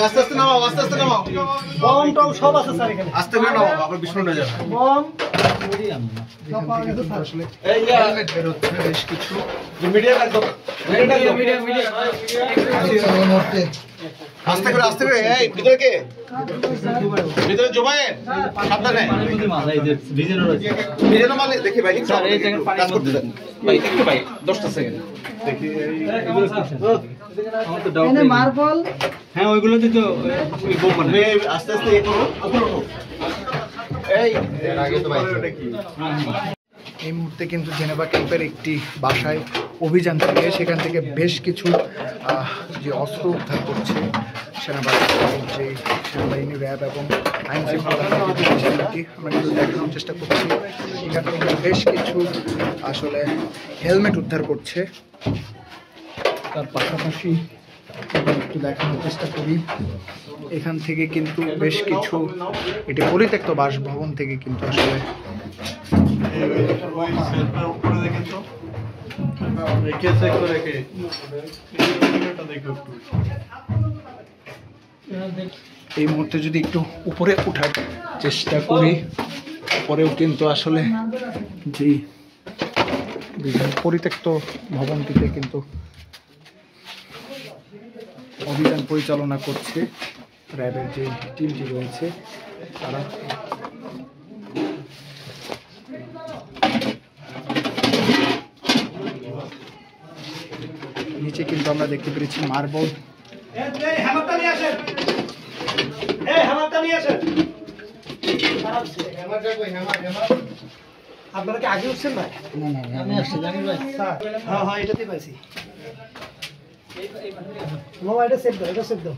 আস্তে আস্তে নামাও, আস্তে আস্তে নামাও। বম টম সব আছে স্যার এখানে। আস্তে করে নামাও, আবার বিস্ফোরণ হয়ে যাবে। বম আসলে হেলমেট বের হচ্ছে বেশ কিছু। মিডিয়া একদম আস্তে করে আস্তে করে। এই ভিতরে কে? ভিতরে জুবায়ের সাবধানে। ভিজেনো মানে দেখি ভাই স্যার এই জায়গায় পানি করতে দেন ভাই, একটু ভাই 10টা সেকেন্ড দেখি। এগুলো আমার তো ডাউট নেই মার্বল। হ্যাঁ ওইগুলোতে তো ওই বোম মানে আস্তে আস্তে এ করো উপরে উঠো। এই এর আগে তো ভাই ওটা কি এই মুহূর্তে কিন্তু জেনেভা ক্যাম্পের একটি বাসায় অভিযান চালিয়ে সেখান থেকে বেশ কিছু যে অস্ত্র উদ্ধার করছে সেনাবাহিনী র্যাব এবং আইন শৃঙ্খলা বাহিনী। আমরা কিন্তু দেখানোর চেষ্টা করছি এখান থেকে বেশ কিছু আসলে হেলমেট উদ্ধার করছে। তার পাশাপাশি একটু দেখানোর চেষ্টা করি এখান থেকে কিন্তু বেশ কিছু এটি পরিত্যক্ত বাসভবন থেকে কিন্তু আসলে এই মুহূর্তে যদি একটু উপরে ওঠার চেষ্টা করি, উপরেও কিন্তু আসলে যে পরিত্যক্ত ভবনটিতে কিন্তু অভিযান পরিচালনা করছে র্যাবের যে টিমটি রয়েছে তারা। নিচে কিন্তু আমরা দেখতে পেরেছি মার্বল। আপনারা কি আগে উঠছেন ভাই? না আমি আসছি জানি ভাই। হ্যাঁ এটাতেই পাইছি। এটা সেভ দাও, এটা সেভ দাও।